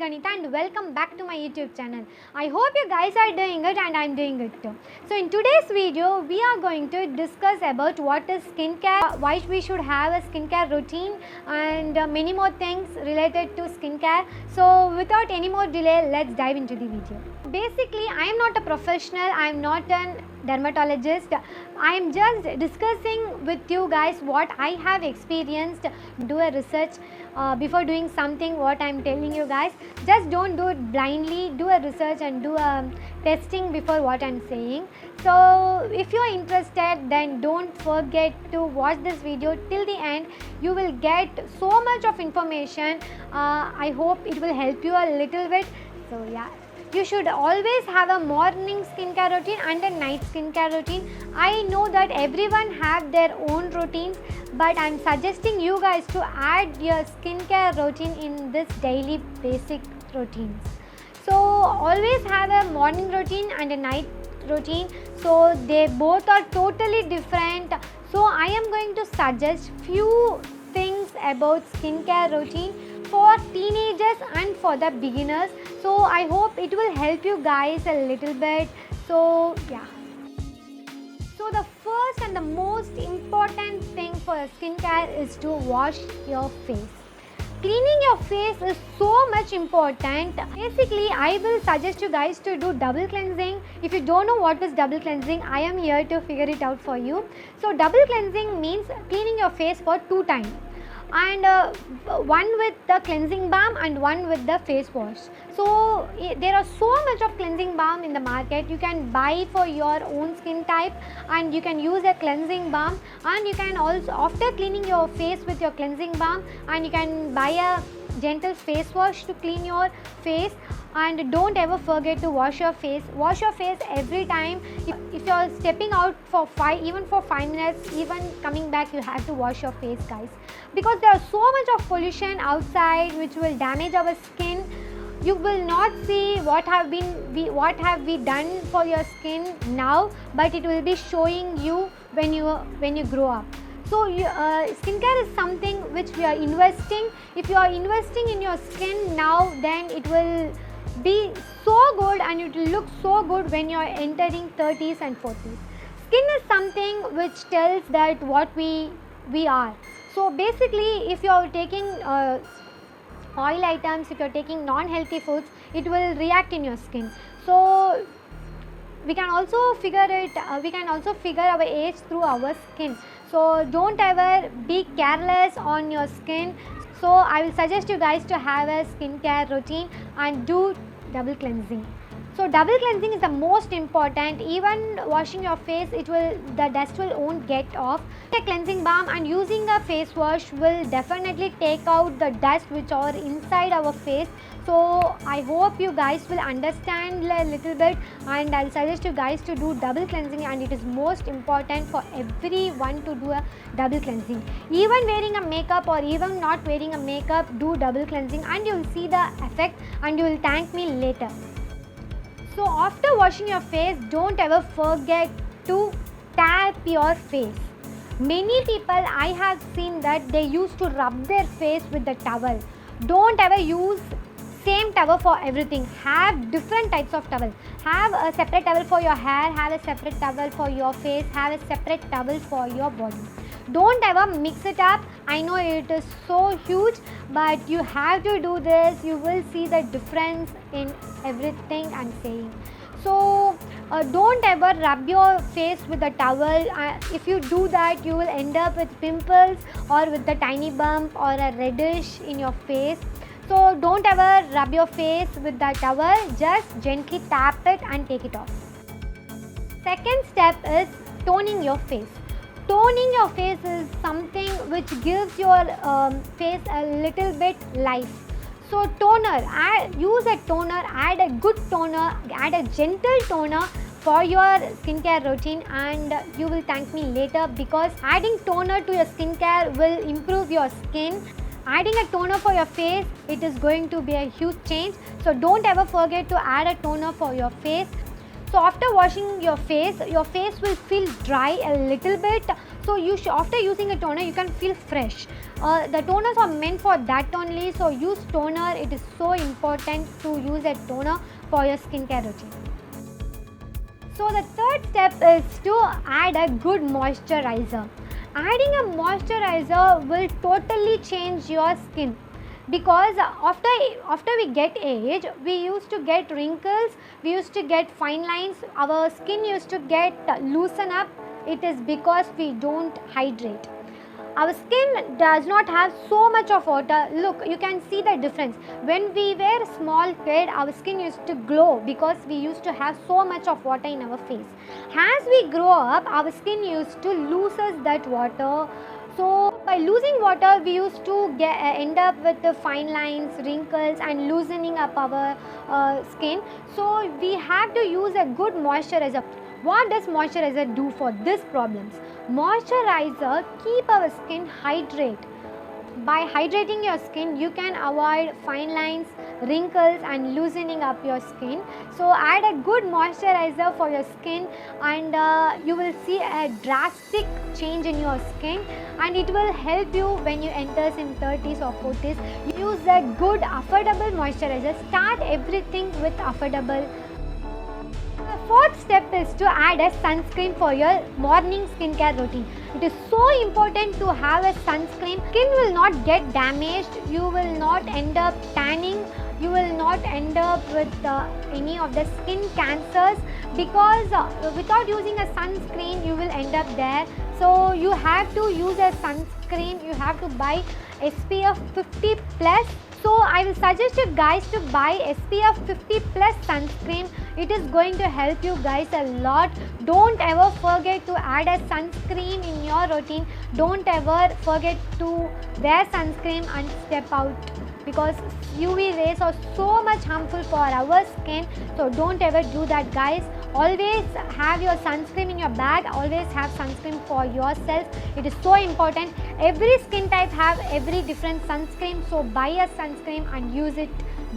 Ganita and welcome back to my YouTube channel. I hope you guys are doing good and I'm doing good too. So in today's video, we are going to discuss about what is skincare, why we should have a skincare routine and many more things related to skincare. So without any more delay, let's dive into the video. Basically, I am not a professional, I am not an dermatologist. I am just discussing with you guys what I have experienced. Do a research before doing something what I am telling you guys. Just don't do it blindly, do a research and do a testing before what I am saying. So if you are interested, then don't forget to watch this video till the end. You will get so much of information. I hope it will help you a little bit. So yeah, you should always have a morning skincare routine and a night skincare routine. I know that everyone have their own routines, but I'm suggesting you guys to add your skincare routine in this daily basic routines. So always have a morning routine and a night routine. So they both are totally different. So I am going to suggest few things about skincare routine for teenagers and for the beginners. So I hope it will help you guys a little bit. So yeah. So the first and the most important thing for skincare is to wash your face. Cleaning your face is so much important. Basically, I will suggest you guys to do double cleansing. If you don't know what is double cleansing, I am here to figure it out for you. So double cleansing means cleaning your face for 2 times. And one with the cleansing balm and one with the face wash. So there are so much of cleansing balm in the market. You can buy for your own skin type and you can use a cleansing balm, and you can also, after cleaning your face with your cleansing balm, and you can buy a gentle face wash to clean your face. And don't ever forget to wash your face. Wash your face every time. If you're stepping out for 5 minutes, even coming back, you have to wash your face, guys, because there is so much of pollution outside which will damage our skin. You will not see what have we done for your skin now, but it will be showing you when you grow up. So skincare is something which we are investing. If you are investing in your skin now, then it will be so good and it will look so good when you are entering 30s and 40s. Skin is something which tells that what we are. So basically, if you are taking oil items, if you are taking non-healthy foods, it will react in your skin. So we can also figure our age through our skin. So don't ever be careless on your skin. So I will suggest you guys to have a skincare routine and do double cleansing. So double cleansing is the most important. Even washing your face, the dust won't get off. A cleansing balm and using a face wash will definitely take out the dust which are inside our face. So I hope you guys will understand a little bit, and I'll suggest you guys to do double cleansing, and it is most important for everyone to do a double cleansing. Even wearing a makeup or even not wearing a makeup, do double cleansing and you will see the effect and you will thank me later. So after washing your face, don't ever forget to tap your face. Many people I have seen that they used to rub their face with the towel. Don't ever use same towel for everything. Have different types of towel. Have a separate towel for your hair, have a separate towel for your face, have a separate towel for your body. Don't ever mix it up. I know it is so huge, but you have to do this. You will see the difference in everything I'm saying. So don't ever rub your face with a towel. If you do that, you will end up with pimples or with a tiny bump or a reddish in your face. So don't ever rub your face with the towel. Just gently tap it and take it off. Second step is toning your face. Toning your face is something which gives your face a little bit life. So toner, use a toner, add a good toner, add a gentle toner for your skincare routine, and you will thank me later, because adding toner to your skincare will improve your skin. Adding a toner for your face, it is going to be a huge change. So don't ever forget to add a toner for your face. So after washing your face will feel dry a little bit. So after using a toner, you can feel fresh. The toners are meant for that only. So use toner. It is so important to use a toner for your skincare routine. So the third step is to add a good moisturizer. Adding a moisturizer will totally change your skin, because after we get age, we used to get wrinkles, we used to get fine lines, our skin used to get loosen up. It is because we don't hydrate. Our skin does not have so much of water. Look, you can see the difference. When we were a small kid, our skin used to glow because we used to have so much of water in our face. As we grow up, our skin used to loses that water. So by losing water, we used to end up with the fine lines, wrinkles, and loosening up our skin. So we have to use a good moisturizer. What does moisturizer do for these problems? Moisturizer keep our skin hydrated. By hydrating your skin, you can avoid fine lines, wrinkles, and loosening up your skin. So add a good moisturizer for your skin, and you will see a drastic change in your skin, and it will help you when you enter in 30s or 40s. Use a good affordable moisturizer. Start everything with affordable. The fourth step is to add a sunscreen for your morning skincare routine. It is so important to have a sunscreen. Skin will not get damaged. You will not end up tanning. You will not end up with any of the skin cancers, because without using a sunscreen, you will end up there. So you have to use a sunscreen. You have to buy SPF 50 plus. So I will suggest you guys to buy SPF 50 plus sunscreen. It is going to help you guys a lot. Don't ever forget to add a sunscreen in your routine. Don't ever forget to wear sunscreen and step out, because UV rays are so much harmful for our skin. So don't ever do that, guys. Always have your sunscreen in your bag. Always have sunscreen for yourself. It is so important. Every skin type have every different sunscreen. So buy a sunscreen and use it.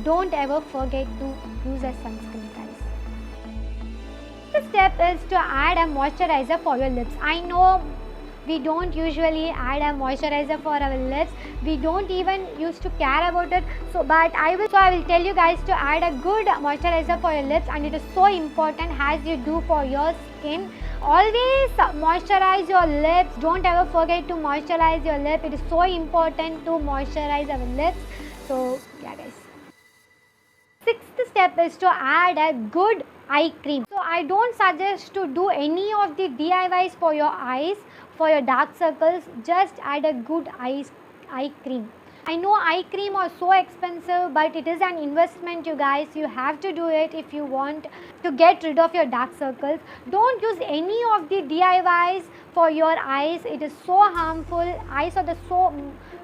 Don't ever forget to use a sunscreen, guys. The step is to add a moisturizer for your lips. I know we don't usually add a moisturizer for our lips. We don't even used to care about it. So I will tell you guys to add a good moisturizer for your lips, and it is so important as you do for your skin. Always moisturize your lips. Don't ever forget to moisturize your lip. It is so important to moisturize our lips. So yeah, guys. Sixth step is to add a good eye cream. So I don't suggest to do any of the DIYs for your eyes, for your dark circles. Just add a good eye cream. I know eye cream are so expensive, but it is an investment, you guys. You have to do it if you want to get rid of your dark circles. Don't use any of the DIYs for your eyes. It is so harmful. Eyes are the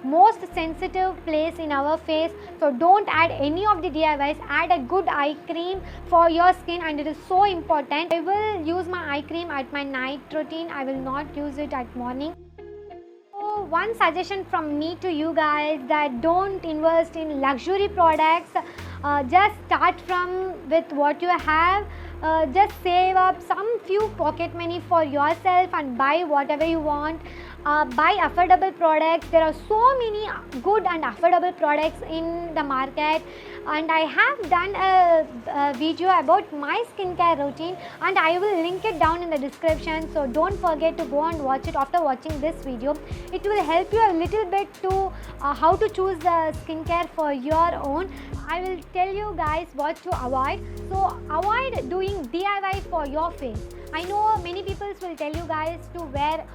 most sensitive place in our face. So don't add any of the DIYs. Add a good eye cream for your skin, and it is so important. I will use my eye cream at my night routine. I will not use it at morning. So one suggestion from me to you guys, that don't invest in luxury products. Just start with what you have. Just save up some few pocket money for yourself and buy whatever you want. Buy affordable products. There are so many good and affordable products in the market, and I have done a video about my skincare routine, and I will link it down in the description. So don't forget to go and watch it after watching this video. It will help you a little bit to how to choose the skincare for your own. I will tell you guys what to avoid. So avoid doing DIY for your face. I know many people will tell you guys to wear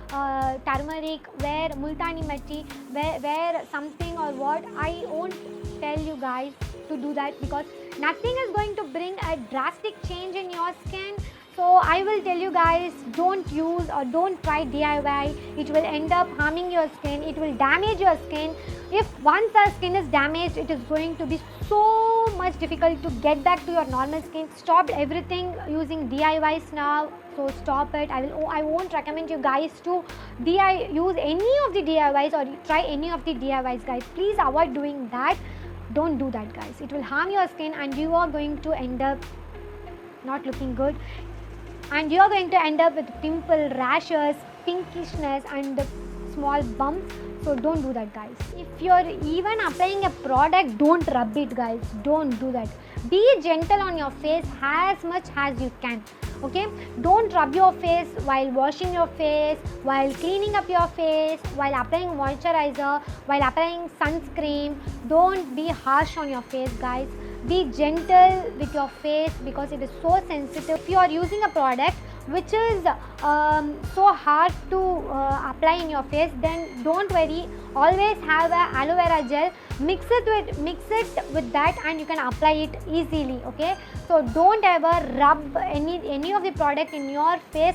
turmeric, wear multani matti, wear something or what. I won't tell you guys to do that, because nothing is going to bring a drastic change in your skin. So I will tell you guys, don't use or don't try DIY. It will end up harming your skin. It will damage your skin. If once our skin is damaged, it is going to be so much difficult to get back to your normal skin. Stop everything using DIYs now. So stop it. I won't recommend you guys to use any of the DIYs or try any of the DIYs, guys. Please avoid doing that. Don't do that, guys. It will harm your skin, and you are going to end up not looking good. and you are going to end up with pimple, rashes, pinkishness and small bumps. So don't do that, guys. If you're even applying a product, don't rub it, guys. Don't do that. Be gentle on your face as much as you can. Okay, don't rub your face while washing your face, while cleaning up your face, while applying moisturizer, while applying sunscreen. Don't be harsh on your face, guys. Be gentle with your face because it is so sensitive. If you are using a product which is so hard to apply in your face, then don't worry, always have a aloe vera gel, mix it with that and you can apply it easily. Okay, so don't ever rub any of the product in your face.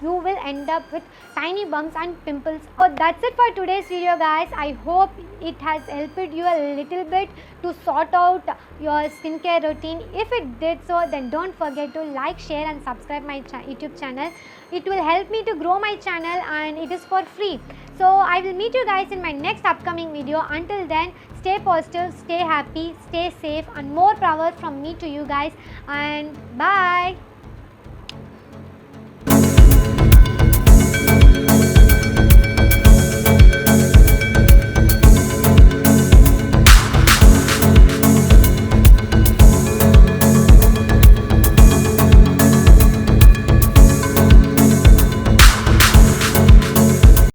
You will end up with tiny bumps and pimples. So that's it for today's video, guys. I hope it has helped you a little bit to sort out your skincare routine. If it did so, then don't forget to like, share and subscribe my YouTube channel. It will help me to grow my channel and it is for free. So I will meet you guys in my next upcoming video. Until then, stay positive, stay happy, stay safe and more power from me to you guys, and bye.